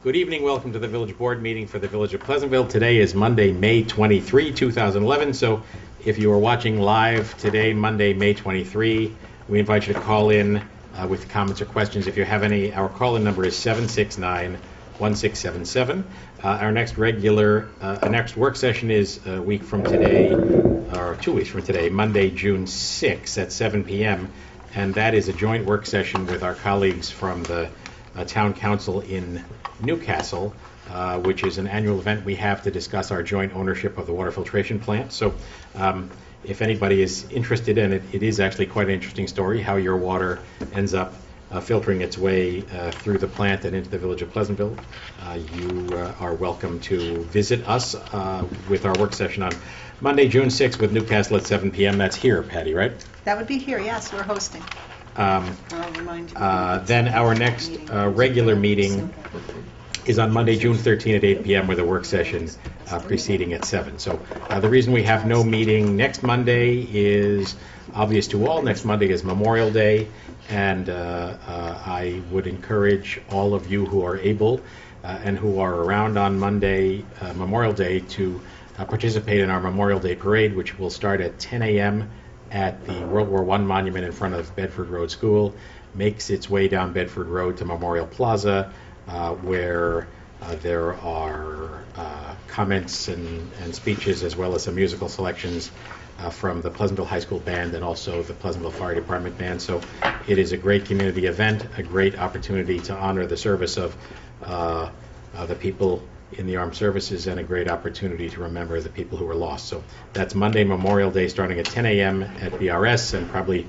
Good evening. Welcome to the Village Board meeting for the Village of Pleasantville. Today is Monday, May 23, 2011. So if you are watching live today, Monday, May 23, we invite you to call in with comments or questions. If you have any, our call-in number is 769-1677. Our next next work session is a week from today, or 2 weeks from today, Monday, June 6 at 7 p.m. And that is a joint work session with our colleagues from the Town Council in Newcastle, which is an annual event we have to discuss our joint ownership of the water filtration plant. So if anybody is interested in it, it is actually quite an interesting story how your water ends up filtering its way through the plant and into the Village of Pleasantville. You are welcome to visit us with our work session on Monday, June 6th with Newcastle at 7 p.m. That's here, Patty, right? That would be here, yes, we're hosting. I'll remind you. Then our next regular meeting is on Monday, June 13 at 8 p.m. with a work session preceding at 7. So the reason we have no meeting next Monday is obvious to all. Next Monday is Memorial Day, and I would encourage all of you who are able and who are around on Monday, Memorial Day, to participate in our Memorial Day Parade, which will start at 10 a.m. at the World War I monument in front of Bedford Road School, makes its way down Bedford Road to Memorial Plaza, where there are comments and speeches, as well as some musical selections from the Pleasantville High School Band and also the Pleasantville Fire Department Band. So it is a great community event, a great opportunity to honor the service of the people in the armed services, and a great opportunity to remember the people who were lost. So that's Monday, Memorial Day, starting at 10 a.m. at BRS, and probably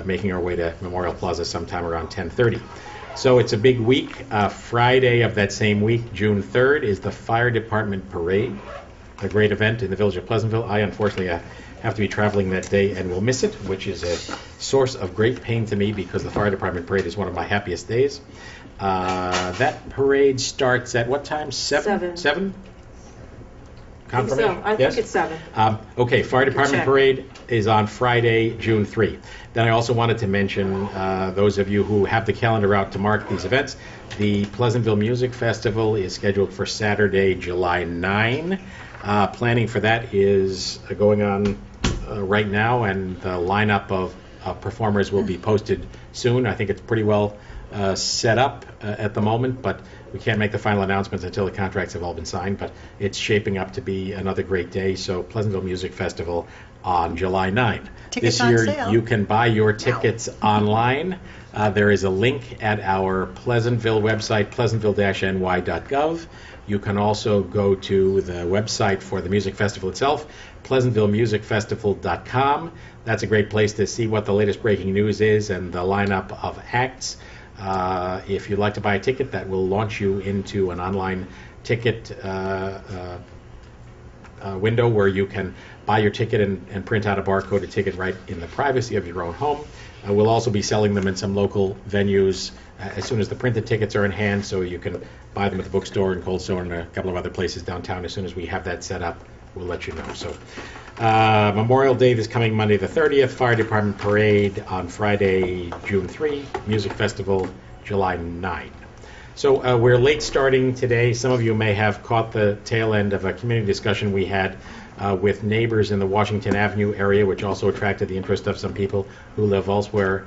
making our way to Memorial Plaza sometime around 10:30. So it's a big week. Friday of that same week, June 3rd, is the Fire Department Parade, a great event in the Village of Pleasantville. I unfortunately have to be traveling that day and will miss it, which is a source of great pain to me because the Fire Department Parade is one of my happiest days. That parade starts at what time? 7? 7? Confirmation? I think it's 7. Okay, Fire Department check. Parade is on Friday, June 3. Then I also wanted to mention, those of you who have the calendar out to mark these events, the Pleasantville Music Festival is scheduled for Saturday, July 9. Planning for that is going on right now, and the lineup of performers will be posted soon. I think it's pretty well set up at the moment, but we can't make the final announcements until the contracts have all been signed. But it's shaping up to be another great day. So Pleasantville Music Festival on July 9. Tickets This year on sale. you can buy your tickets online. There is a link at our Pleasantville website, pleasantville-ny.gov. You can also go to the website for the music festival itself, pleasantvillemusicfestival.com. That's a great place to see what the latest breaking news is and the lineup of acts. If you'd like to buy a ticket, that will launch you into an online ticket window where you can buy your ticket and print out a barcoded ticket right in the privacy of your own home. We'll also be selling them in some local venues as soon as the printed tickets are in hand, so you can buy them at the bookstore and Cold Stone and a couple of other places downtown. As soon as we have that set up, we'll let you know. So Memorial Day this coming Monday the 30th, Fire Department Parade on Friday, June 3, Music Festival July 9. So we're late starting today. Some of you may have caught the tail end of a community discussion we had with neighbors in the Washington Avenue area, which also attracted the interest of some people who live elsewhere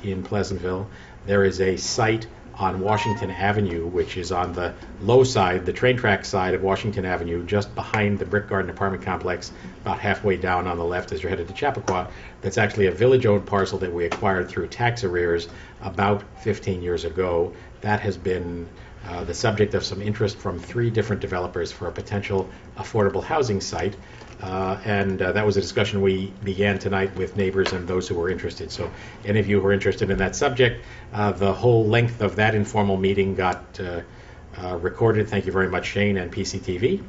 in Pleasantville. There is a site on Washington Avenue, which is on the low side, the train track side of Washington Avenue, just behind the Brick Garden apartment complex, about halfway down on the left as you're headed to Chappaqua. That's actually a village-owned parcel that we acquired through tax arrears about 15 years ago. That has been the subject of some interest from 3 different developers for a potential affordable housing site. And that was a discussion we began tonight with neighbors and those who were interested. So any of you who are interested in that subject, the whole length of that informal meeting got recorded. Thank you very much, Shane and PCTV.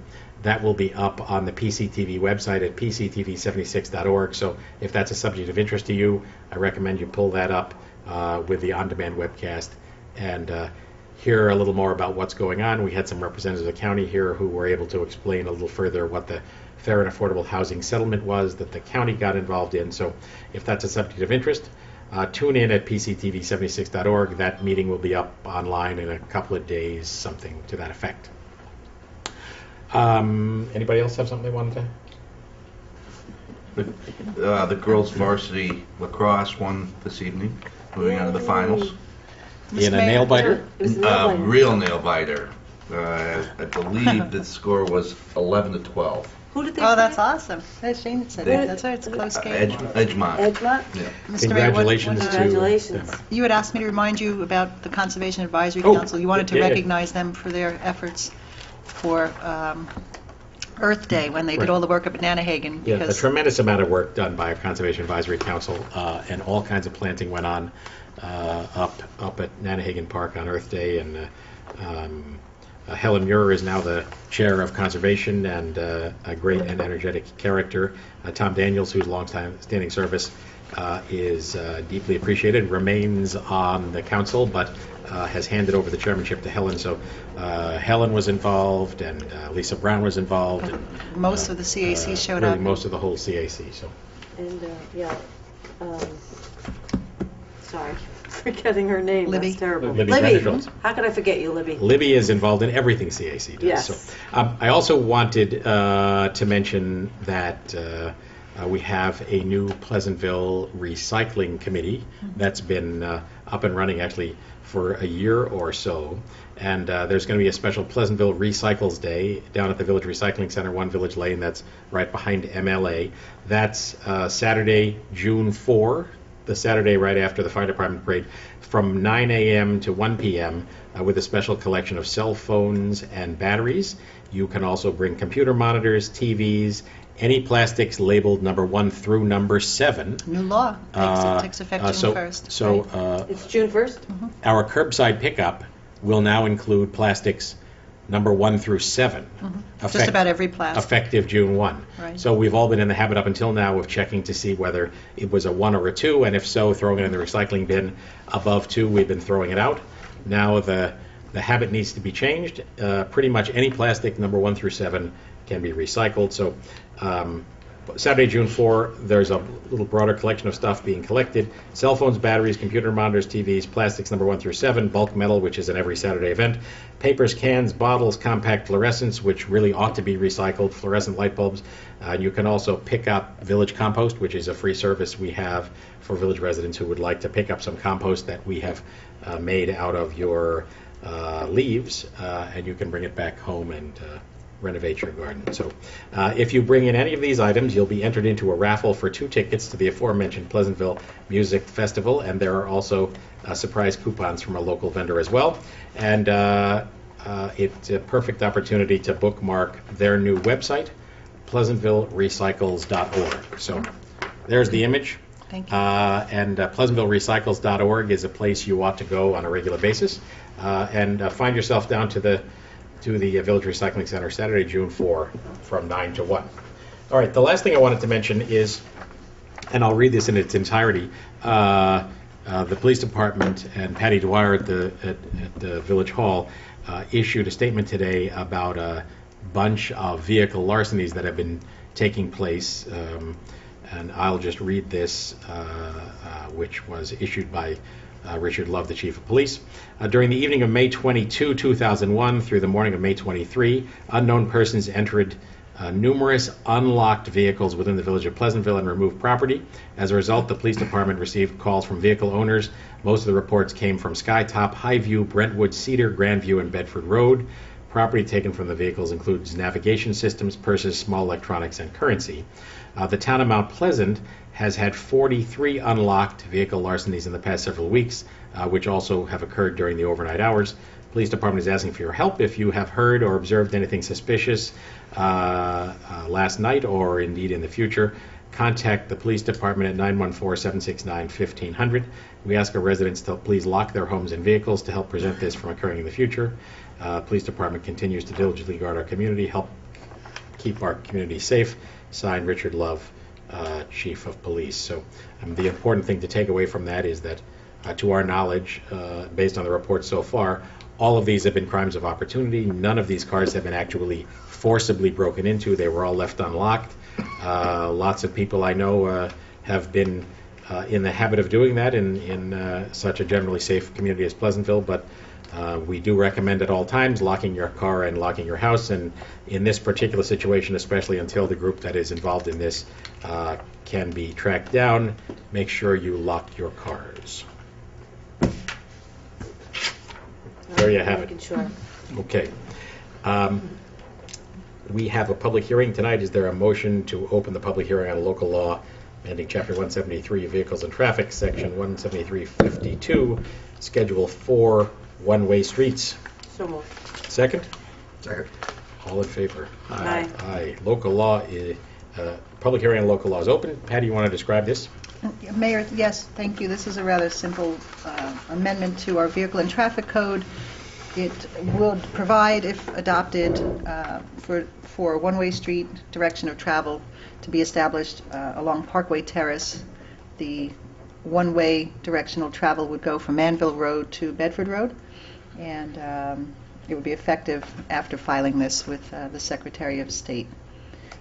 That will be up on the PCTV website at pctv76.org. So if that's a subject of interest to you, I recommend you pull that up with the on-demand webcast and hear a little more about what's going on. We had some representatives of the county here who were able to explain a little further what the Fair and Affordable Housing Settlement was that the county got involved in. So if that's a subject of interest, Tune in at pctv76.org. That meeting will be up online in a couple of days, something to that effect. Anybody else have something they wanted to? The girls' varsity lacrosse won this evening, moving on to the finals. In a nail biter? It was a nail biter. Real nail biter. I believe the score was 11-12. Who did they Oh, play? that's awesome. As Shane said, They- that's right, it's a close game. Edgemont. Edgemont? Yeah. Mr. Mayor, Congratulations to... Congratulations. You had asked me to remind you about the Conservation Advisory Oh, Council. You wanted to yeah, yeah. recognize them for their efforts for Earth Day, when they did Right. all the work up at Nanahagan. Yeah, a because tremendous amount of work done by our Conservation Advisory Council, and all kinds of planting went on up at Nanahagan Park on Earth Day, and Helen Muir is now the chair of Conservation, and a great and energetic character. Tom Daniels, whose long-standing service is deeply appreciated, remains on the council, but has handed over the chairmanship to Helen. So Helen was involved, and Lisa Brown was involved. And, most of the CAC showed really up. most of the whole CAC. So. And, sorry, forgetting her name. Libby. That's terrible. Libby Libby. Vanderschultz. How could I forget you, Libby? Libby is involved in everything CAC does. Yes. So, I also wanted to mention that we have a new Pleasantville Recycling Committee that's been up and running actually for a year or so. And there's going to be a special Pleasantville Recycles Day down at the Village Recycling Center, 1 Village Lane, that's right behind MLA. That's Saturday, June 4, the Saturday right after the fire department parade, from 9 a.m. to 1 p.m. With a special collection of cell phones and batteries. You can also bring computer monitors, TVs, any plastics labeled number 1 through number 7. New law takes effect June 1st. So right? It's June 1st? our curbside pickup will now include plastics number 1 through 7. Just about every plastic. Effective June 1. Right. So we've all been in the habit up until now of checking to see whether it was a 1 or a 2, and if so, throwing it in the recycling bin. Above 2, we've been throwing it out. Now the habit needs to be changed. Pretty much any plastic number 1 through 7 can be recycled. So Saturday, June 4, there's a little broader collection of stuff being collected. Cell phones, batteries, computer monitors, TVs, plastics number 1 through 7, bulk metal, which is an every Saturday event, papers, cans, bottles, compact fluorescents, which really ought to be recycled, fluorescent light bulbs. You can also pick up village compost, which is a free service we have for village residents who would like to pick up some compost that we have made out of your leaves, and you can bring it back home and renovate your garden. So if you bring in any of these items, you'll be entered into a raffle for 2 tickets to the aforementioned Pleasantville Music Festival, and there are also surprise coupons from a local vendor as well. And it's a perfect opportunity to bookmark their new website, pleasantvillerecycles.org. So there's the image. Thank you. And pleasantvillerecycles.org is a place you ought to go on a regular basis, and find yourself down to the Village Recycling Center Saturday, June 4, from 9 to 1. All right, the last thing I wanted to mention is, and I'll read this in its entirety, the police department and Patty Dwyer at the Village Hall issued a statement today about a bunch of vehicle larcenies that have been taking place, and I'll just read this, which was issued by Richard Love, the Chief of Police. During the evening of May 22, 2001 through the morning of May 23, unknown persons entered numerous unlocked vehicles within the village of Pleasantville and removed property. As a result, the police department received calls from vehicle owners. Most of the reports came from Skytop, Highview, Brentwood, Cedar, Grandview, and Bedford Road. Property taken from the vehicles includes navigation systems, purses, small electronics, and currency. The town of Mount Pleasant has had 43 unlocked vehicle larcenies in the past several weeks, which also have occurred during the overnight hours. Police department is asking for your help. If you have heard or observed anything suspicious last night or indeed in the future, contact the police department at 914-769-1500. We ask our residents to please lock their homes and vehicles to help prevent this from occurring in the future. Police department continues to diligently guard our community, help keep our community safe. Signed, Richard Love, Chief of Police. So the important thing to take away from that is that, to our knowledge, based on the reports so far, all of these have been crimes of opportunity. None of these cars have been actually forcibly broken into. They were all left unlocked. Lots of people I know have been in the habit of doing that in such a generally safe community as Pleasantville, but we do recommend at all times locking your car and locking your house, and in this particular situation, especially until the group that is involved in this can be tracked down, make sure you lock your cars. There you have it. Making sure. Okay. We have a public hearing tonight. Is there a motion to open the public hearing on a local law amending Chapter 173, Vehicles and Traffic, Section 17352, Schedule 4, one-way streets? So moved. Second? Second. All in favor? Aye. Aye. Local law, public hearing on local law is open. Patty, you want to describe this? Mayor, yes, thank you. This is a rather simple amendment to our Vehicle and Traffic Code. It will provide, if adopted, for a one-way street direction of travel to be established along Parkway Terrace. The one-way directional travel would go from Manville Road to Bedford Road, and it would be effective after filing this with the Secretary of State.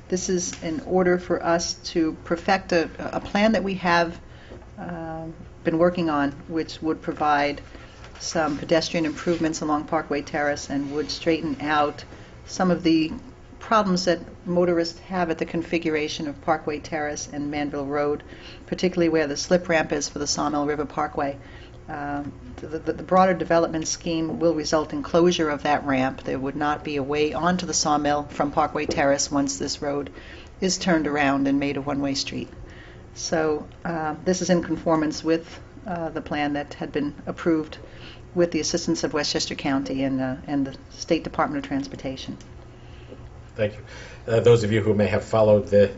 This is in order for us to perfect a plan that we have been working on, which would provide some pedestrian improvements along Parkway Terrace and would straighten out some of the problems that motorists have at the configuration of Parkway Terrace and Manville Road, particularly where the slip ramp is for the Sawmill River Parkway. The broader development scheme will result in closure of that ramp. There would not be a way onto the Sawmill from Parkway Terrace once this road is turned around and made a one-way street. So this is in conformance with the plan that had been approved with the assistance of Westchester County and the State Department of Transportation. Thank you. Those of you who may have followed the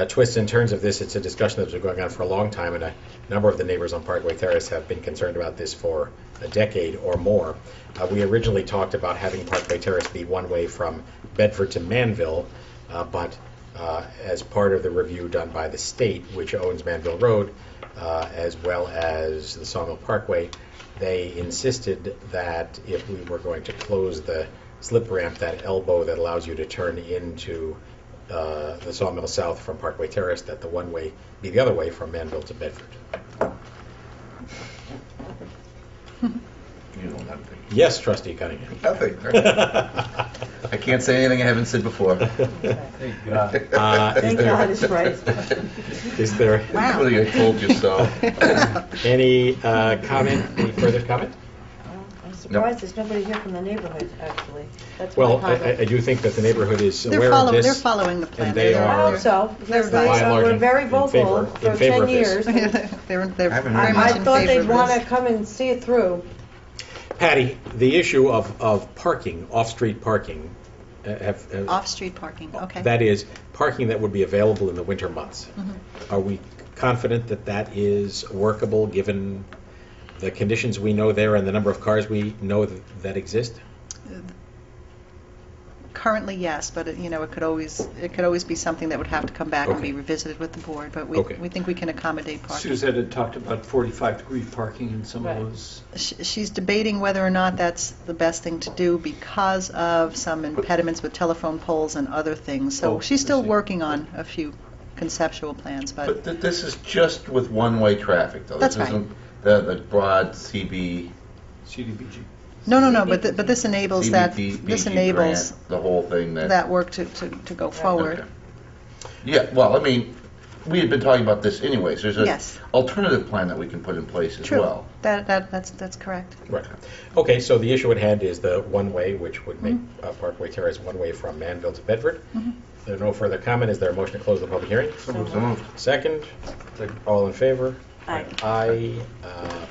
twists and turns of this, it's a discussion that's been going on for a long time, and a number of the neighbors on Parkway Terrace have been concerned about this for a decade or more. We originally talked about having Parkway Terrace be one way from Bedford to Manville, but as part of the review done by the state, which owns Manville Road, as well as the Sawmill Parkway, they insisted that if we were going to close the slip ramp, that elbow that allows you to turn into the Sawmill South from Parkway Terrace, that the one way be the other way from Manville to Bedford. You don't have to. Yes, Trustee Cunningham. Nothing. I can't say anything I haven't said before. Thank God it's right. Is there Wow. Really, I told you so. any comment, any further comment? I'm surprised there's nobody here from the neighborhood, actually. That's Well, my comment. I do think that the neighborhood is They're aware of this. They're following the plan. and they They're- are- I hope so, because They're they by and large were very in vocal favor for of 10 this. years. they're I haven't very heard much I in thought favor they'd of want to this. come and see it through. Patty, the issue of parking, off-street parking, Off-street parking, okay. that is, parking that would be available in the winter months. Mm-hmm. Are we confident that that is workable, given the conditions we know there and the number of cars we know that exist? Currently, yes, but it could always be something that would have to come back and Okay. be revisited with the board, but Okay. we think we can accommodate parking. Suzette had talked about 45-degree parking in some Right. of those. She's debating whether or not that's the best thing to do because of some impediments with telephone poles and other things. So Oh, she's I still see. working on a few conceptual plans, but But this is just with one-way traffic, though. That's This right. isn't the broad CB, CDBG. no, but this enables that, CBT, this BG enables grant, the whole thing that work to go forward. Okay. Yeah, well, I mean, we had been talking about this anyways. There's an Yes. alternative plan that we can put in place as True, well. that's correct. Right. Okay, so the issue at hand is the one-way, which would make Parkway Terrace one-way from Manville to Bedford. If there's no further comment, is there a motion to close the public hearing? So moved. Second? All in favor? Aye. Aye.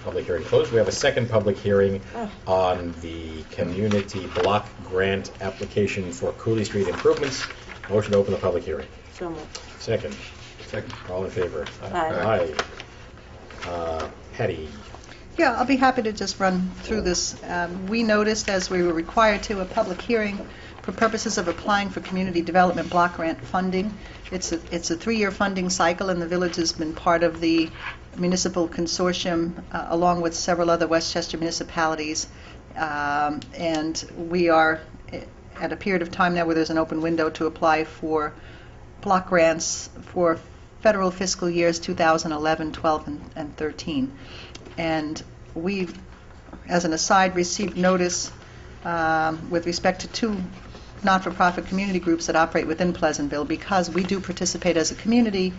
Public hearing closed. We have a second public hearing on the community block grant application for Cooley Street improvements. Motion to open the public hearing. So moved. Second. Second. All in favor? Aye. Patty? Yeah, I'll be happy to just run through this. We noticed, as we were required to, a public hearing for purposes of applying for community development block grant funding. It's a 3-year funding cycle, and the village has been part of the municipal consortium along with several other Westchester municipalities. And we are at a period of time now where there's an open window to apply for block grants for federal fiscal years 2011, 12, and 13. And we, as an aside, received notice with respect to two not-for-profit community groups that operate within Pleasantville. Because we do participate as a community,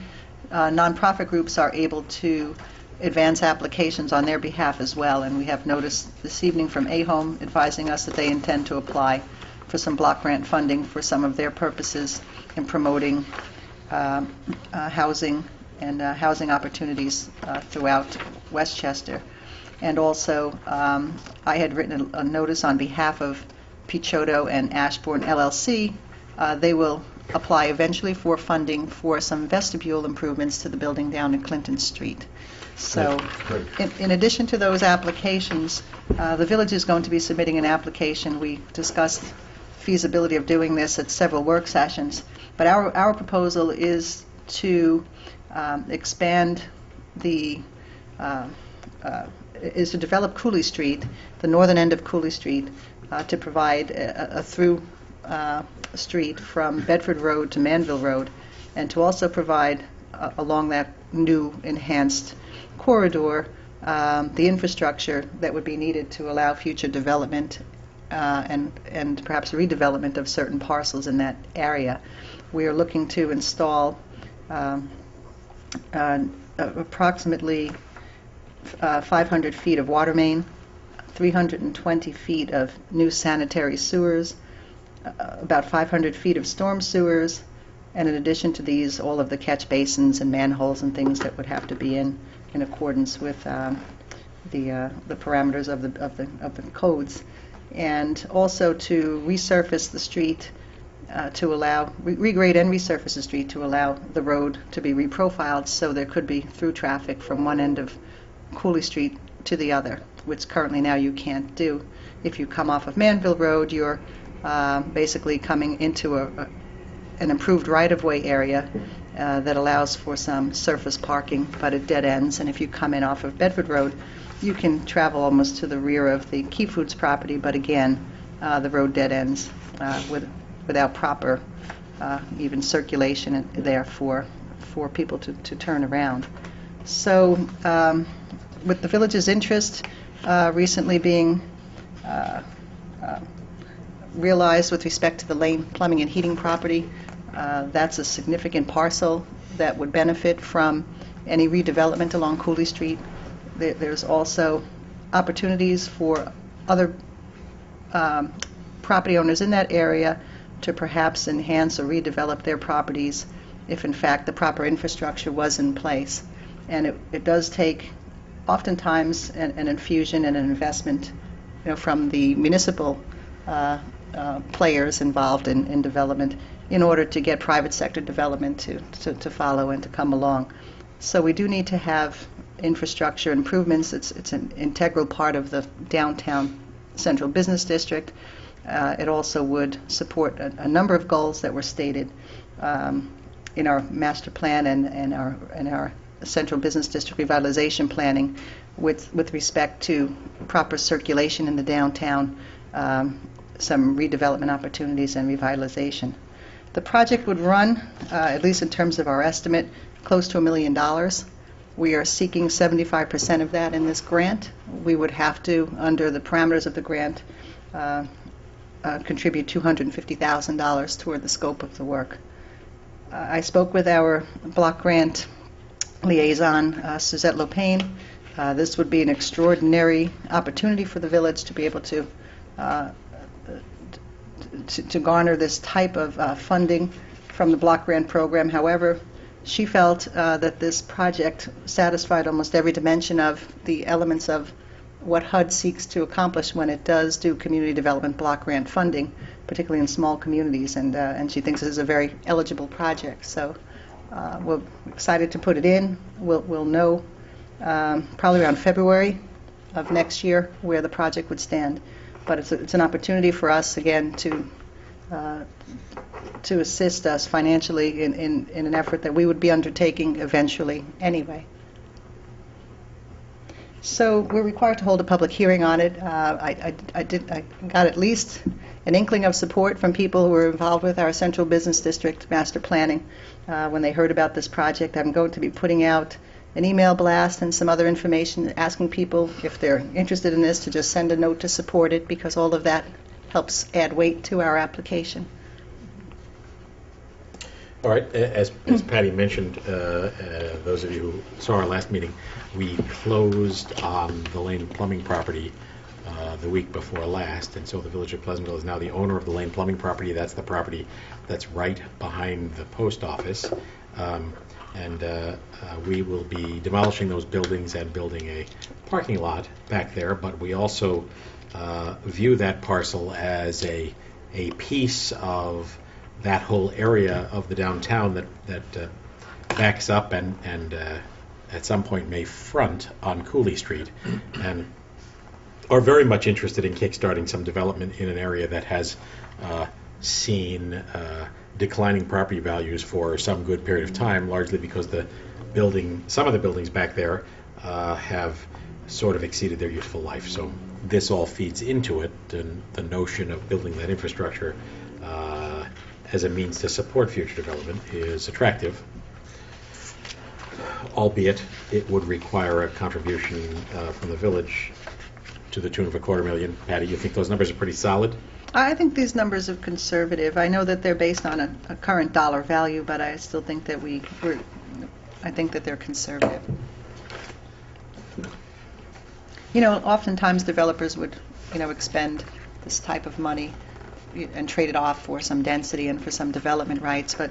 nonprofit groups are able to advance applications on their behalf as well. And we have notice this evening from AHOME advising us that they intend to apply for some block grant funding for some of their purposes in promoting housing and housing opportunities throughout Westchester. And also, I had written a notice on behalf of Pichotto and Ashbourne LLC. They will apply eventually for funding for some vestibule improvements to the building down in Clinton Street. So, in addition to those applications, the village is going to be submitting an application. We discussed feasibility of doing this at several work sessions, but our proposal is to expand the is to develop Cooley Street, the northern end of Cooley Street, to provide a through street from Bedford Road to Manville Road, and to also provide along that new enhanced corridor the infrastructure that would be needed to allow future development and perhaps redevelopment of certain parcels in that area. We are looking to install approximately 500 feet of water main, 320 feet of new sanitary sewers, about 500 feet of storm sewers, and in addition to these, all of the catch basins and manholes and things that would have to be in accordance with the parameters of the codes, and also to resurface the street to allow regrade and resurface the street to allow the road to be reprofiled so there could be through traffic from one end of Cooley Street to the other, which currently now you can't do. If you come off of Manville Road, you're basically coming into an improved right-of-way area that allows for some surface parking, but it dead ends. And if you come in off of Bedford Road, you can travel almost to the rear of the Key Foods property, but again, the road dead ends without proper even circulation there for people to turn around. So with the village's interest recently being realized with respect to the Lane Plumbing and Heating property, that's a significant parcel that would benefit from any redevelopment along Cooley Street. There's also opportunities for other property owners in that area to perhaps enhance or redevelop their properties if in fact the proper infrastructure was in place. And it does take oftentimes an infusion and an investment, from the municipal players involved in development in order to get private sector development to follow and to come along. So we do need to have infrastructure improvements. It's an integral part of the downtown central business district. It also would support a number of goals that were stated in our master plan and our central business district revitalization planning with respect to proper circulation in the downtown, some redevelopment opportunities and revitalization. The project would run, at least in terms of our estimate, close to $1 million. We are seeking 75% of that in this grant. We would have to, under the parameters of the grant, contribute $250,000 toward the scope of the work. I spoke with our block grant liaison, Suzette Lopane. This would be an extraordinary opportunity for the village to be able to garner this type of funding from the block grant program. However, she felt that this project satisfied almost every dimension of the elements of what HUD seeks to accomplish when it does do community development block grant funding, particularly in small communities, and she thinks this is a very eligible project. So we're excited to put it in. We'll know probably around February of next year where the project would stand. But it's an opportunity for us, again, to assist us financially in an effort that we would be undertaking eventually anyway. So we're required to hold a public hearing on it. I got at least an inkling of support from people who were involved with our Central Business District master planning when they heard about this project. I'm going to be putting out an email blast and some other information asking people if they're interested in this to just send a note to support it, because all of that helps add weight to our application. All right, as Patty mentioned, those of you who saw our last meeting, we closed on the Lane Plumbing property the week before last, and so the Village of Pleasantville is now the owner of the Lane Plumbing property. That's the property that's right behind the post office. We will be demolishing those buildings and building a parking lot back there, but we also view that parcel as a piece of that whole area of the downtown that backs up and at some point may front on Cooley Street, and are very much interested in kickstarting some development in an area that has seen declining property values for some good period of time, largely because some of the buildings back there have sort of exceeded their useful life. So this all feeds into it, and the notion of building that infrastructure as a means to support future development is attractive, albeit it would require a contribution from the village to the tune of $250,000. Patty, you think those numbers are pretty solid? I think these numbers are conservative. I know that they're based on a current dollar value, but I still think that I think that they're conservative. Oftentimes developers would, expend this type of money and trade it off for some density and for some development rights. But,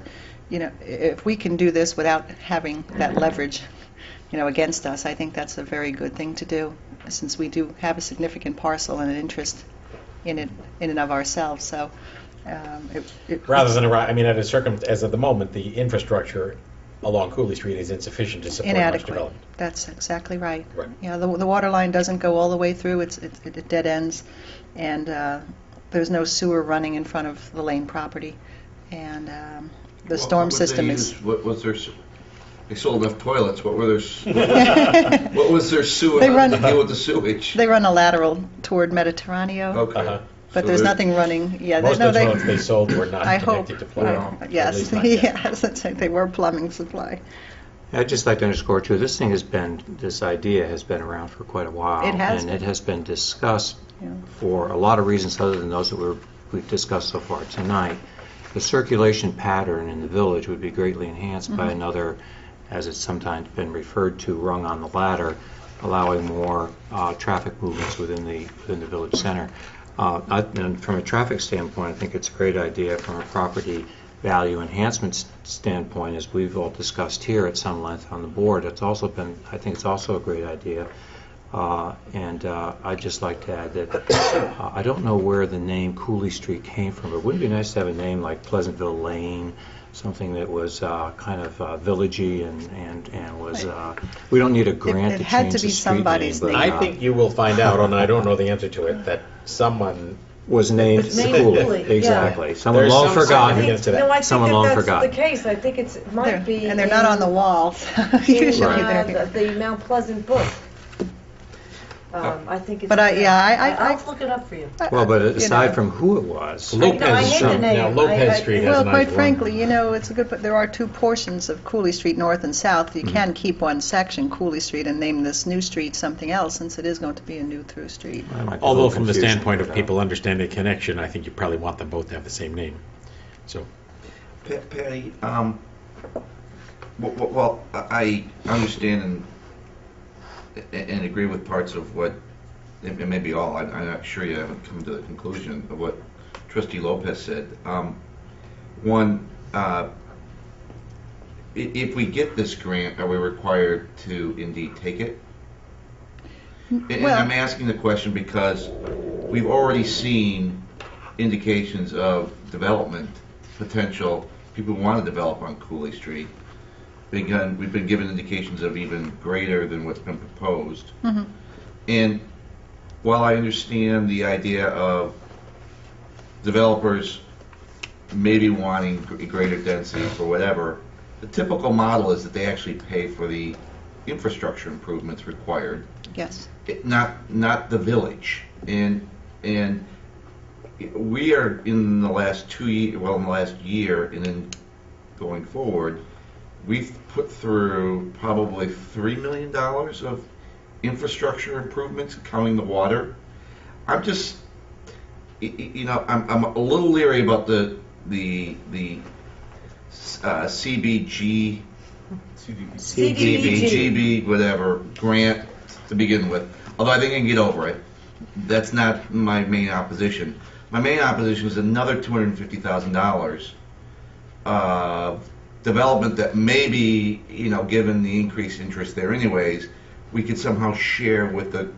if we can do this without having that leverage, against us, I think that's a very good thing to do, since we do have a significant parcel and an interest in it in and of ourselves. So, Rather than as of the moment, the infrastructure along Cooley Street is insufficient to support much inadequate. development. That's exactly right. Right. Yeah, the water line doesn't go all the way through. It dead ends, and there's no sewer running in front of the Lane property, and the storm system is. What was their? They sold enough toilets. What were their? What was their sewer? They run- to deal with the sewage. They run a lateral toward Mediterraneo, Okay. Uh-huh. but So there's they're- nothing running. Yeah, Most of the they. toilets they sold were not I hope. connected to plumbing. at Yes, least not yet. yes, that's right. They were plumbing supply. I'd just like to underscore, too, this idea has been around for quite a while. It has And been. it has been discussed Yeah. for a lot of reasons other than those that we've discussed so far tonight. The circulation pattern in the village would be greatly enhanced by another, as it's sometimes been referred to, rung on the ladder, allowing more traffic movements within the village center. And from a traffic standpoint, I think it's a great idea. From a property value enhancement standpoint, as we've all discussed here at some length on the board, I think it's also a great idea. I'd just like to add that I don't know where the name Cooley Street came from, but wouldn't it be nice to have a name like Pleasantville Lane, something that was kind of villagey and was, we don't need a grant It to had change to the be street name. somebody's but, name. I think you will find out, and I don't know the answer to it, that someone was named It's named Cooley. Cooley, yeah. Exactly. Someone There's long some forgotten. significance to that. No, I think Someone long that's forgotten. the case. I think it might be. And they're not on the wall. So in, usually they're. the Mount Pleasant book. I think it's. But I'll look it up for you. Well, but you aside know. from who it was, I hate the Street. name. Now, Lopez Street has Well, a nice quite run. frankly, it's a good, but there are two portions of Cooley Street, north and south. You can keep one section, Cooley Street, and name this new street something else, since it is going to be a new through street. there might be a Although little from the confusion, standpoint of but, people understanding connection, I think you probably want them both to have the same name. So, Patty, well, I understand and agree with parts of what, and maybe all, I'm not sure you haven't come to the conclusion of what Trustee Lopez said. One, if we get this grant, are we required to indeed take it? And Well- I'm asking the question because we've already seen indications of development potential. People want to develop on Cooley Street. We've been given indications of even greater than what's been proposed. And while I understand the idea of developers maybe wanting greater density for whatever, the typical model is that they actually pay for the infrastructure improvements required, Yes. not the village. And we are in the last 2 years, well, in the last year, and then going forward, we've put through probably $3 million of infrastructure improvements, counting the water. I'm just, I'm a little leery about the CBG, CBGB, whatever, grant to begin with. Although I think I can get over it. That's not my main opposition. My main opposition is another $250,000 development that maybe, given the increased interest there anyways, we could somehow share with the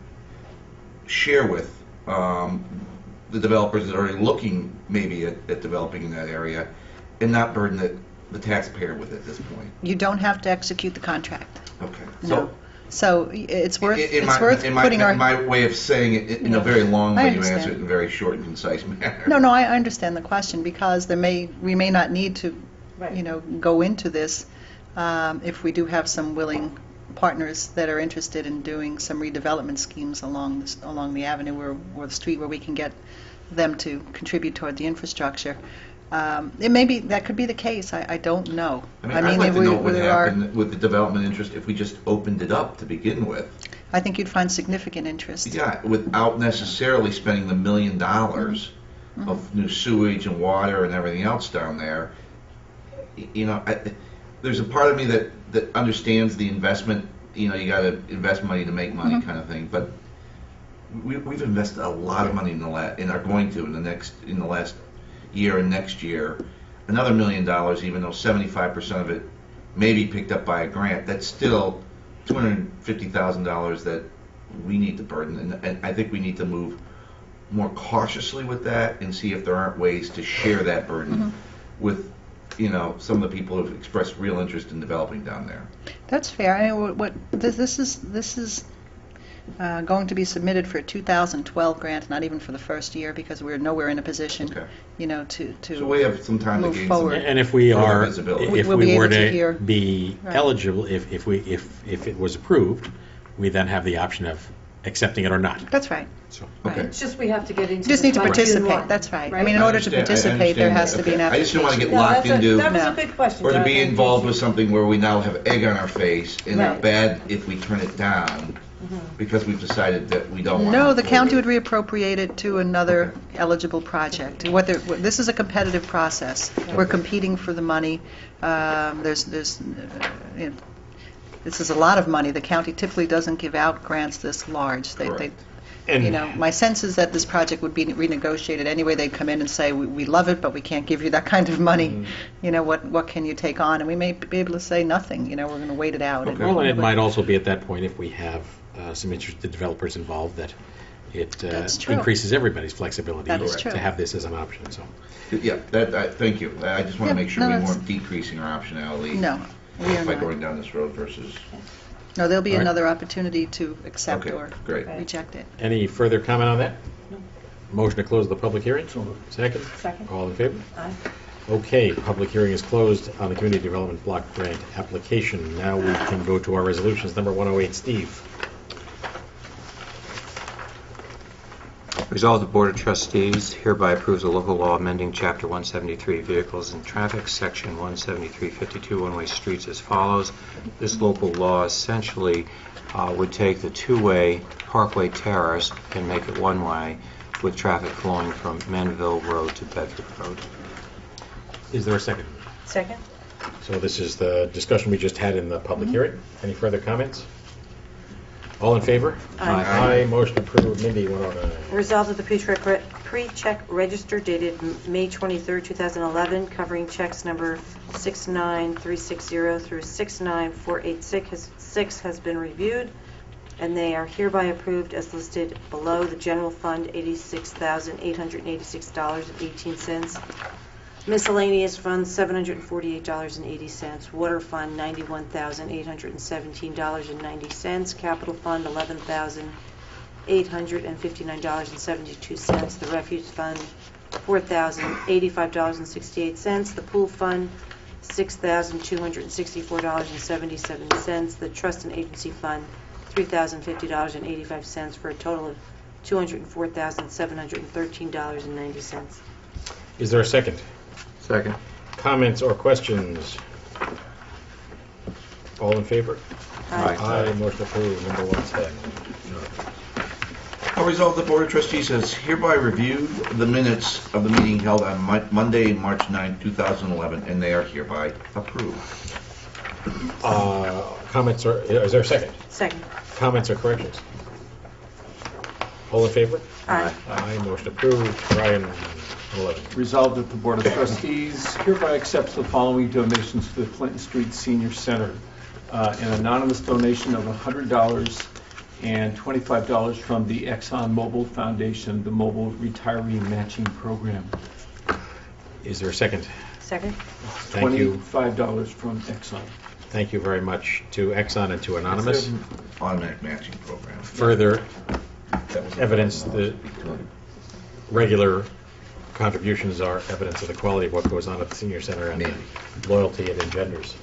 developers that are already looking maybe at developing in that area, and not burden the taxpayer with it at this point. You don't have to execute the contract. Okay. No. So it's worth, In putting our... my way of saying it in a very long I way, you understand. answer it in a very short and concise manner. No, I understand the question, because we may not need to, Right. go into this if we do have some willing partners that are interested in doing some redevelopment schemes along the avenue or the street where we can get them to contribute toward the infrastructure. That could be the case. I don't know. I mean, I'd like to know what there are- happened with the development interest if we just opened it up to begin with. I think you'd find significant interest. Yeah, without necessarily spending the $1 million of new sewage and water and everything else down there. There's a part of me that understands the investment. You got to invest money to make money, kind of thing. But we've invested a lot of money in the last year and next year, another $1 million. Even though 75% of it may be picked up by a grant, that's still $250,000 that we need to burden. And I think we need to move more cautiously with that and see if there aren't ways to share that burden with some of the people who've expressed real interest in developing down there. That's fair. I mean, this is going to be submitted for a 2012 grant, not even for the first year, because we're nowhere in a position, Okay. to So we have some time to move gain forward. some. And if we Further are, visibility. if We'll we be were able to hear. to be Right. eligible, if it was approved, we then have the option of accepting it or not. That's right. So, Okay. It's just we have to get into You just need to the budget participate. line, That's right. I right? mean, in order to I understand participate, there that. has to be an Okay. I just don't want to get locked into, That was No. a good question. or to be Jonathan. involved with something where we now have egg on our face, and Right. it's bad if we turn it down because we've decided that we don't want to. No, the county would reappropriate it to another eligible project. This is a competitive process. We're competing for the money. This is a lot of money. The county typically doesn't give out grants this large. Correct. My sense is that this project would be renegotiated anyway. They'd come in and say, we love it, but we can't give you that kind of money. What can you take on? And we may be able to say nothing. We're going to wait it out. Okay. well, and it might also be at that point, if we have some interested developers involved, that it That's true. increases everybody's flexibility That is to true. have this as an option, so. Yeah, thank you. I just want Yeah, to make sure no, we that's- weren't decreasing our optionality No, we are by not. going down this road versus. No, there'll be All right. another opportunity to accept Okay, or great. reject it. Any further comment on that? No. Motion to close the public hearing? Second? Second. All in favor? Aye. Okay, public hearing is closed on the Community Development Block Grant application. Now we can go to our resolutions. Number 108, Steve. Resolved, the Board of Trustees hereby approves a local law amending Chapter 173 Vehicles and Traffic, Section 17352 One-Way Streets as follows. This local law essentially would take the two-way Parkway Terrace and make it one-way with traffic flowing from Manville Road to Bedford Road. Is there a second? Second? So this is the discussion we just had in the public hearing. Any further comments? All in favor? Aye. Aye, motion approved. Mindy, 109. Resolved that the pre-check register dated May 23, 2011, covering checks number 69360 through 69486 has been reviewed, and they are hereby approved as listed below. The general fund, $86,886.18. Miscellaneous funds, $748.80. Water fund, $91,817.90. Capital fund, $11,859.72. The refuge fund, $4,085.68. The pool fund, $6,264.77. The trust and agency fund, $3,050.85, for a total of $204,713.90. Is there a second? Second. Comments or questions? All in favor? Aye. Aye, motion approved. Number 110. Now resolved, the Board of Trustees has hereby reviewed the minutes of the meeting held on Monday, March 9, 2011, and they are hereby approved. Comments or, is there a second? Second. Comments or corrections? All in favor? Aye. Aye, motion approved. Brian, 11. Resolved that the Board of Trustees hereby accepts the following donations to the Clinton Street Senior Center. An anonymous donation of $100 and $25 from the Exxon Mobil Foundation, the Mobile Retiree Matching Program. Is there a second? Second. Thank you. $25 from Exxon. Thank you very much to Exxon and to Anonymous. Automatic matching program. Further evidence, the regular contributions are evidence of the quality of what goes on at the senior center and the loyalty it engenders.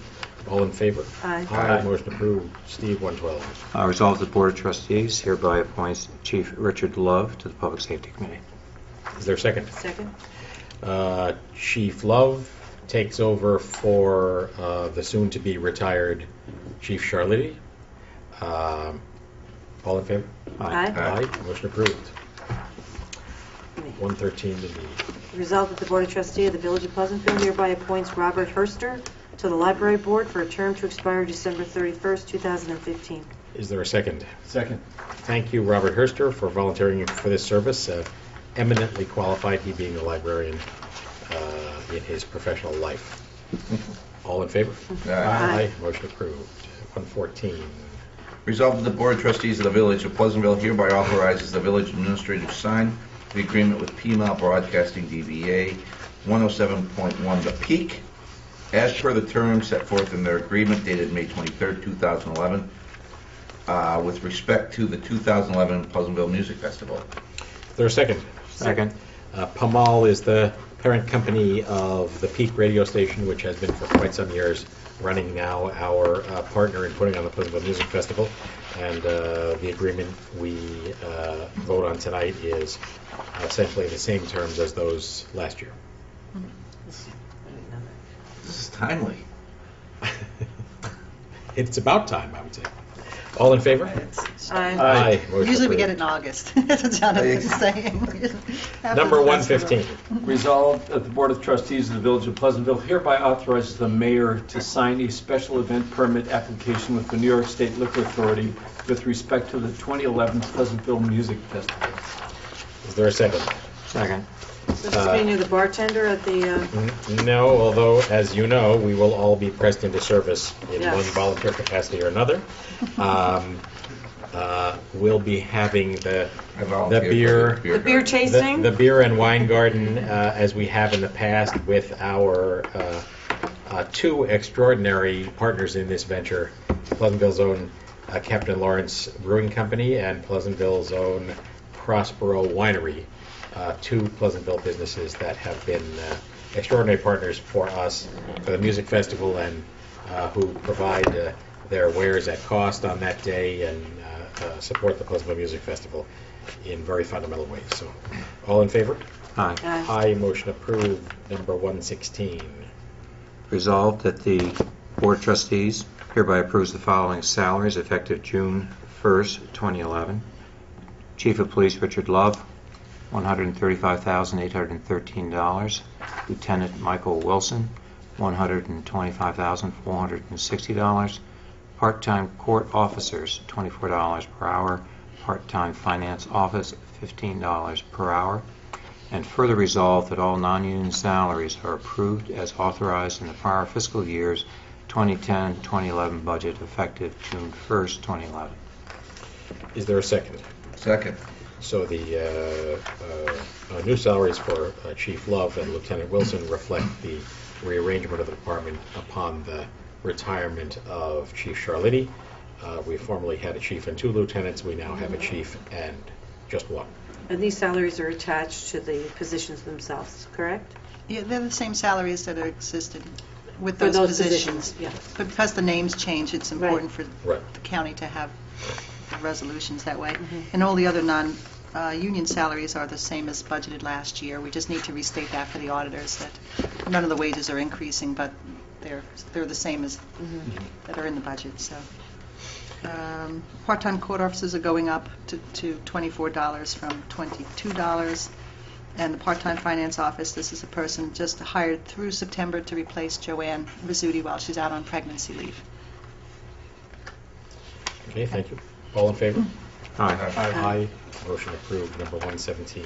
All in favor? Aye. Aye, motion approved. Steve, 112. Resolved that the Board of Trustees hereby appoints Chief Richard Love to the Public Safety Committee. Is there a second? Second. Chief Love takes over for the soon-to-be retired Chief Charletti. All in favor? Aye. Aye, motion approved. 113 to be. Resolved that the Board of Trustees of the Village of Pleasantville hereby appoints Robert Herster to the Library Board for a term to expire December 31st, 2015. Is there a second? Second. Thank you, Robert Herster, for volunteering for this service. Eminently qualified, he being a librarian in his professional life. All in favor? Aye. Motion approved. 114. Resolved that the Board of Trustees of the Village of Pleasantville hereby authorizes the village administrator to sign the agreement with PML Broadcasting DBA 107.1 The Peak, as per the terms set forth in their agreement dated May 23, 2011, with respect to the 2011 Pleasantville Music Festival. Is there a second? Second. Pamal is the parent company of the Peak radio station, which has been for quite some years running now our partner in putting on the Pleasantville Music Festival. And the agreement we vote on tonight is essentially the same terms as those last year. This is timely. It's about time, I would say. All in favor? Aye. Motion Usually we get approved. it in August, as Jonathan's saying. After Number the festival. 115. Resolved that the Board of Trustees of the Village of Pleasantville hereby authorizes the mayor to sign a special event permit application with the New York State Liquor Authority with respect to the 2011 Pleasantville Music Festival. Is there a second? Second. So this mean you're the bartender at the, No, although, as you know, we will all be pressed into service in Yes. one volunteer capacity or another. We'll be having the I volunteered for beer, the the beer tasting? the beer and wine garden, as we have in the past with our two extraordinary partners in this venture, Pleasantville's own Captain Lawrence Brewing Company and Pleasantville's own Prospero Winery, two Pleasantville businesses that have been extraordinary partners for us for the music festival and who provide their wares at cost on that day and support the Pleasantville Music Festival in very fundamental ways. So, all in favor? Aye. Aye. Aye, motion approved. Number 116. Resolved that the Board of Trustees hereby approves the following salaries effective June 1st, 2011. Chief of Police Richard Love, $135,813. Lieutenant Michael Wilson, $125,460. Part-time court officers, $24 per hour. Part-time finance office, $15 per hour. And further resolved that all non-union salaries are approved as authorized in the prior fiscal year's 2010-2011 budget effective June 1st, 2011. Is there a second? Second. So the new salaries for Chief Love and Lieutenant Wilson reflect the rearrangement of the department upon the retirement of Chief Charletti. We formerly had a chief and two lieutenants. We now have a chief and just one. And these salaries are attached to the positions themselves, correct? Yeah, they're the same salaries that existed with For those those positions. positions, yeah. But because the names change, it's important for Right. the county to have the resolutions that way. Mm-hmm. And all the other non-union salaries are the same as budgeted last year. We just need to restate that for the auditors, that none of the wages are increasing, but they're the same as that are in the budget, so. Part-time court officers are going up to $24 from $22. And the part-time finance office, this is a person just hired through September to replace Joanne Rizzuti while she's out on pregnancy leave. Okay, thank you. All in favor? Aye. Aye. Motion approved. Number 117.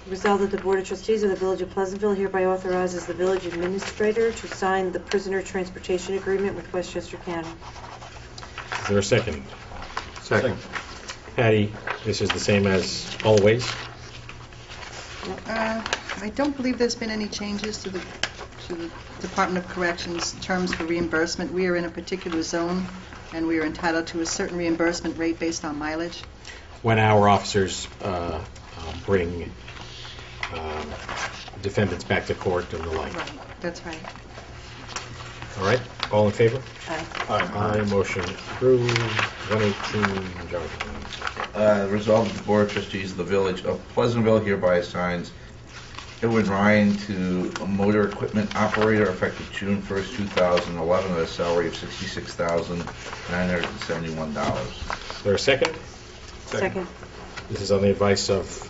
Resolved that the Board of Trustees of the Village of Pleasantville hereby authorizes the village administrator to sign the prisoner transportation agreement with Westchester County. Is there a second? Second. Patty, this is the same as always? I don't believe there's been any changes to the Department of Corrections terms for reimbursement. We are in a particular zone, and we are entitled to a certain reimbursement rate based on mileage. When our officers bring defendants back to court and the like. Right, that's right. All right, all in favor? Aye. Aye, motion approved. 118, Jonathan. Resolved that the Board of Trustees of the Village of Pleasantville hereby assigns Edwin Ryan to a motor equipment operator effective June 1st, 2011, at a salary of $66,971. Is there a second? Second. This is on the advice of,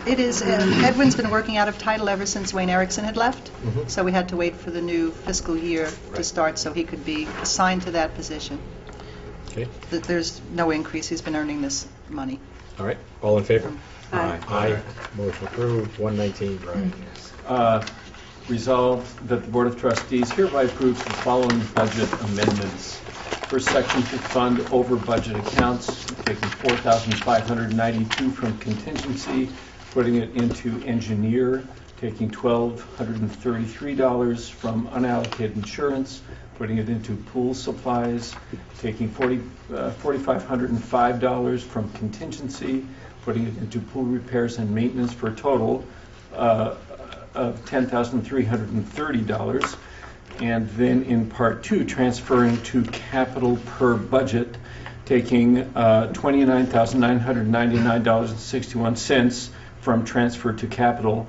It is, Edwin's been working out of title ever since Wayne Erickson had left, Mhm. so we had to wait for the new fiscal year to start so he could be assigned to that position. okay, There's no increase, he's been earning this money. all right, all in favor? Aye. Aye, motion approved. 119, Brian. Resolved that the Board of Trustees hereby approves the following budget amendments. First section, to fund over budget accounts, taking $4,592 from contingency, putting it into engineer, taking $1,233 from unallocated insurance, putting it into pool supplies, taking $4,505 from contingency, putting it into pool repairs and maintenance for a total of $10,330. And then in Part 2, transferring to capital per budget, taking $29,999.61 from transfer to capital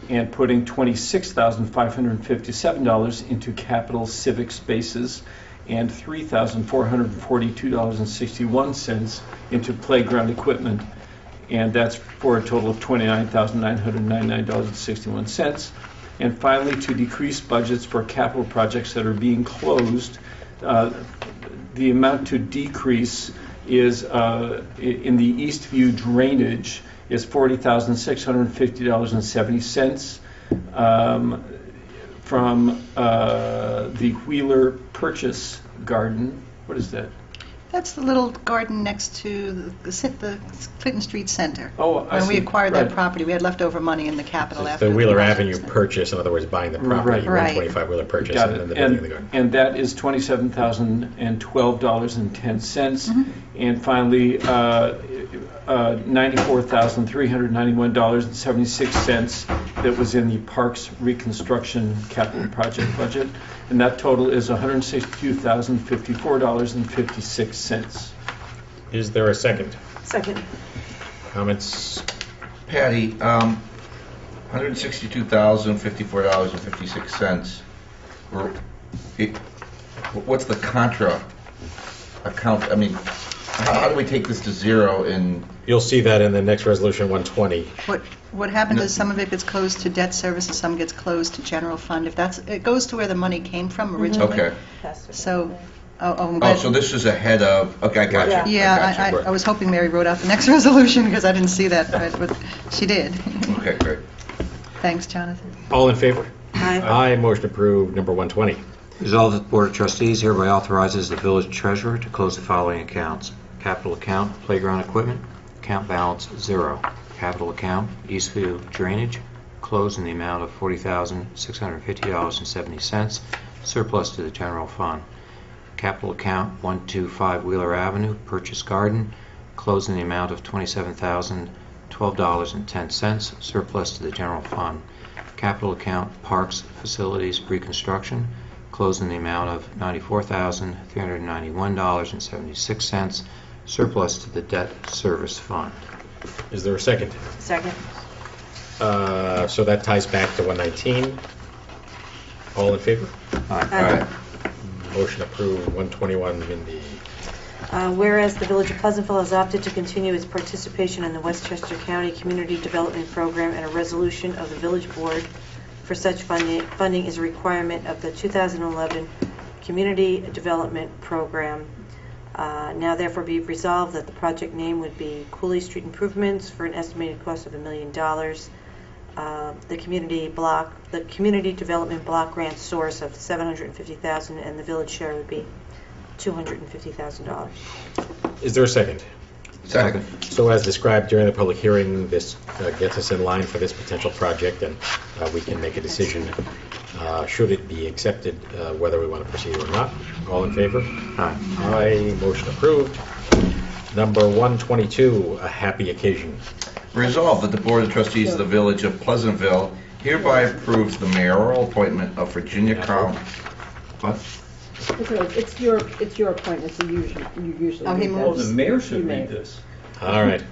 and putting $26,557 into capital civic spaces and $3,442.61 into playground equipment. And that's for a total of $29,999.61. And finally, to decrease budgets for capital projects that are being closed, the amount to decrease is, in the Eastview drainage, is $40,650.70. From the Wheeler Purchase Garden, what is that? That's the little garden next to the Clinton Street Center. Oh, I When we see. acquired that Right. property, we had leftover money in the capital after The Wheeler project Avenue was done. purchase, in other words, buying the property, Right. 125 Wheeler purchase, Got and it. then the building of the garden. And that is $27,012.10. And finally, $94,391.76 that was in the Parks Reconstruction Capital Project budget. And that total is $162,054.56. Is there a second? Second. Comments? Patty, $162,054.56. What's the contra account? I mean, how do we take this to zero in? You'll see that in the next resolution, 120. What happened is some of it gets closed to debt service and some gets closed to general fund. It goes to where the money came from originally. Okay. So, I'm Oh, glad. so this is ahead of, okay, I got you. Yeah, I got I was hoping Mary wrote out the next resolution because I didn't see that, but she did. you. Okay, great. Thanks, Jonathan. All in favor? Aye. Aye, motion approved. Number 120. Resolved that the Board of Trustees hereby authorizes the village treasurer to close the following accounts. Capital account, playground equipment, account balance 0. Capital account, Eastview drainage, closed in the amount of $40,650.70, surplus to the general fund. Capital account, 125 Wheeler Avenue, purchase garden, closed in the amount of $27,012.10, surplus to the general fund. Capital account, parks, facilities, reconstruction, closed in the amount of $94,391.76, surplus to the debt service fund. Is there a second? Second. So that ties back to 119. All in favor? All right. Motion approved. 121, Mindy. Whereas the Village of Pleasantville has opted to continue its participation in the Westchester County Community Development Program, and a resolution of the Village Board for such funding is a requirement of the 2011 Community Development Program. Now therefore be resolved that the project name would be Cooley Street Improvements for an estimated cost of $1 million. The community development block grant source of $750,000, and the village share would be $250,000. Is there a second? Second. So as described during the public hearing, this gets us in line for this potential project, and we can make a decision, should it be accepted, whether we want to proceed or not. All in favor? Aye. Aye. Motion approved. Number 122, a happy occasion. Resolved that the Board of Trustees of the Village of Pleasantville hereby approves the mayoral appointment of Virginia Collins. What? It's your appointment, so you usually. Oh, he do that. Oh, the mayor should You may. read this. All right.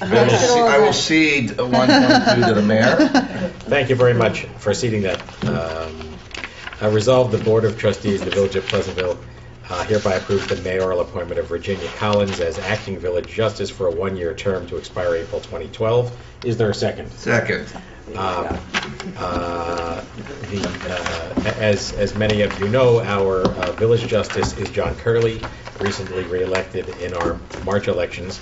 I will cede 122 to the mayor. Thank you very much for seating that. Resolved, the Board of Trustees of the Village of Pleasantville hereby approves the mayoral appointment of Virginia Collins as acting village justice for a one-year term to expire April 2012. Is there a second? Second. As many of you know, our village justice is John Curley, recently re-elected in our March elections.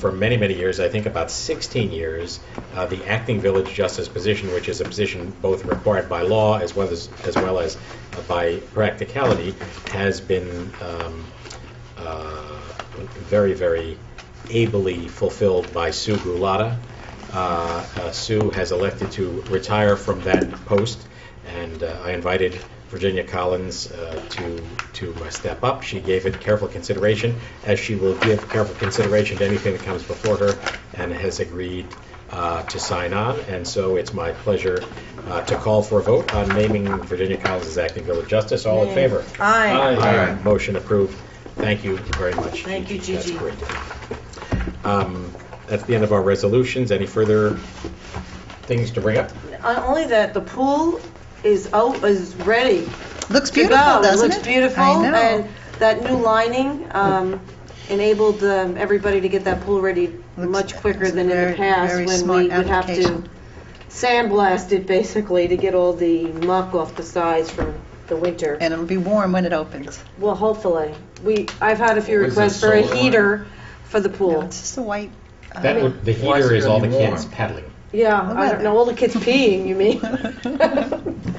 For many, many years, I think about 16 years, the acting village justice position, which is a position both required by law as well as by practicality, has been very, very ably fulfilled by Sue Gulata. Sue has elected to retire from that post, and I invited Virginia Collins to step up. She gave it careful consideration, as she will give careful consideration to anything that comes before her, and has agreed to sign on. And so it's my pleasure to call for a vote on naming Virginia Collins as acting village justice. All in favor? Aye. Aye. Motion approved. Thank you very much. Thank you, Gigi. That's great. That's the end of our resolutions. Any further things to bring up? Only that the pool is ready Looks to beautiful, go. doesn't it? Looks beautiful, I know. and that new lining enabled everybody to get that pool ready much quicker than in the past, very when smart we would have to application. sandblast it basically to get all the muck off the sides from the winter. And it'll be warm when it opens. Well, hopefully. I've had a few What is requests this, for a solar heater for the No, pool. it's just a white. The Why is heater it is all the gonna be kids warm? paddling. Yeah, The I weather. don't know, all the kids peeing, you mean?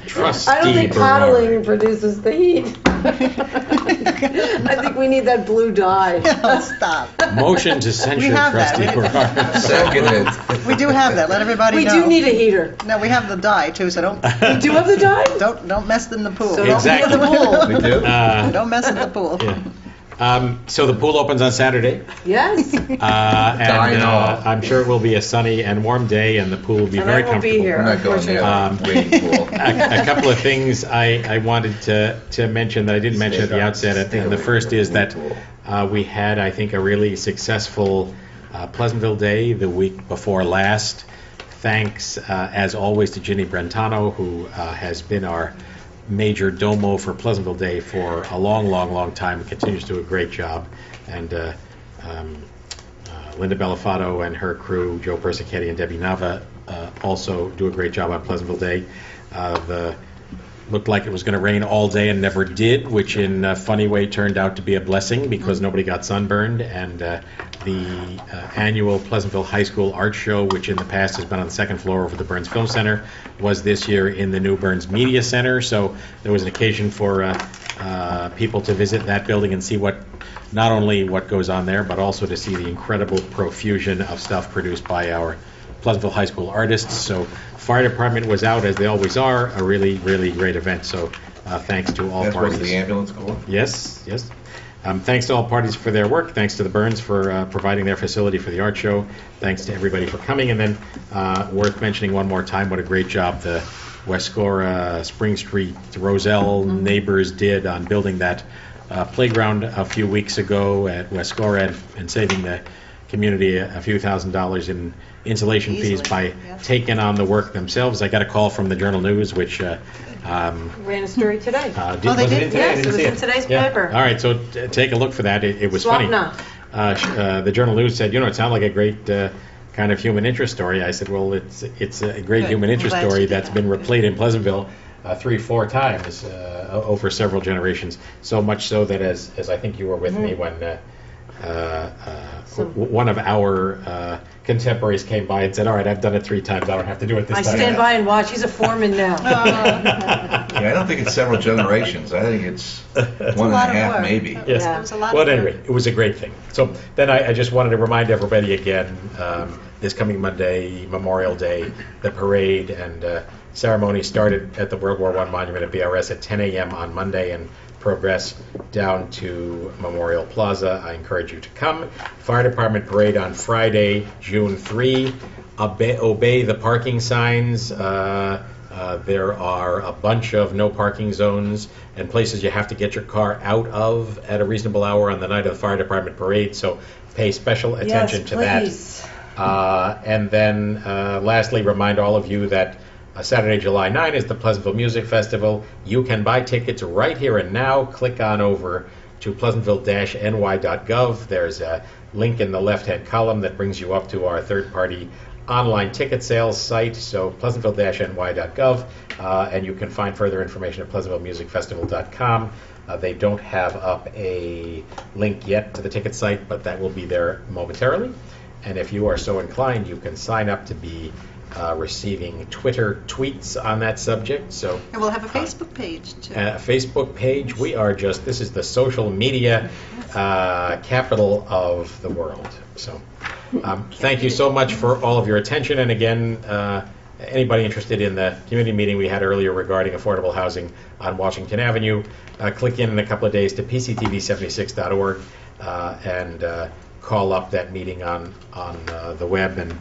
Trustee I don't think Bernard. paddling produces the heat. I think we need that blue dye. Stop. Motion to censure We have that. Trustee Bernard. Seconded. We do have that. Let everybody We know. do need a heater. No, we have the dye too, so don't We do have the dye? don't mess in the pool. So don't Exactly. be in the pool. We do? Don't mess in the pool. Yeah. So the pool opens on Saturday, Yes. and all. I'm sure it will be a sunny and warm day, and the pool will be And very I won't be comfortable. here. We're not going there. Waiting pool. A couple of things I wanted to mention that I didn't mention at the outset, and the first is that we had, I think, a really successful Pleasantville Day the week before last. Thanks, as always, to Ginny Brentano, who has been our major domo for Pleasantville Day for a long, long, long time, continues to do a great job. And Linda Bellafato and her crew, Joe Persichetti and Debbie Nava, also do a great job on Pleasantville Day. Looked like it was going to rain all day and never did, which in a funny way turned out to be a blessing because nobody got sunburned. And the annual Pleasantville High School Art Show, which in the past has been on the second floor over the Burns Film Center, was this year in the new Burns Media Center. So there was an occasion for people to visit that building and see not only what goes on there, but also to see the incredible profusion of stuff produced by our Pleasantville High School artists. So fire department was out, as they always are, a really, really great event. So thanks to all That's parties. what the ambulance call? Yes, yes. Thanks to all parties for their work. Thanks to the Burns for providing their facility for the art show. Thanks to everybody for coming. And then worth mentioning one more time what a great job the Westcora, Spring Street, Roselle neighbors did on building that playground a few weeks ago at Westcora and saving the community a few $1,000s in insulation fees Easily, by yes. taking on the work themselves. I got a call from the Journal News, which Ran a story today. Oh, they was it did? in today? I Yes, didn't it was see in today's Yeah. paper. All right, so take a look for that. It was funny. Swapna. The Journal News said, it sounded like a great kind of human interest story. I said, well, it's a great Good. human I'm interest glad you story did that's that. been replayed in Pleasantville 3-4 times over several generations. So much so that as I think you were with me when one of our contemporaries came by and said, all right, I've done it 3 times. I don't have to do it this I time. stand by and watch. He's a foreman now. Yeah, I don't think it's several generations. I think it's one and a lot of half, work. maybe. Yes. It was a lot Well, of at work. any rate, it was a great thing. So then I just wanted to remind everybody again, this coming Monday, Memorial Day, the parade and ceremony started at the World War I Monument at BRS at 10 a.m. on Monday and progress down to Memorial Plaza. I encourage you to come. Fire Department parade on Friday, June 3. Obey the parking signs. There are a bunch of no parking zones and places you have to get your car out of at a reasonable hour on the night of the Fire Department parade, so pay special attention to that. Please. And then lastly, remind all of you that Saturday, July 9 is the Pleasantville Music Festival. You can buy tickets right here and now. Click on over to pleasantville-ny.gov. There's a link in the left-hand column that brings you up to our third-party online ticket sales site, so pleasantville-ny.gov, and you can find further information at pleasantvillemusicfestival.com. They don't have up a link yet to the ticket site, but that will be there momentarily. And if you are so inclined, you can sign up to be receiving Twitter tweets on that subject. So And we'll have a Facebook page, too. a Facebook page. This is the social media capital of the world. So thank you so much for all of your attention. And again, anybody interested in the community meeting we had earlier regarding affordable housing on Washington Avenue, click in a couple of days to pctv76.org and call up that meeting on the web and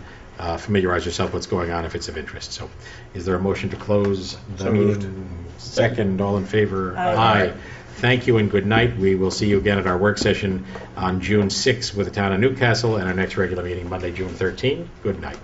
familiarize yourself with what's going on if it's of interest. So is there a motion to close the meeting? Second, all in favor? Aye. Thank you and good night. We will see you again at our work session on June 6th with the town of Newcastle and our next regular meeting Monday, June 13. Good night.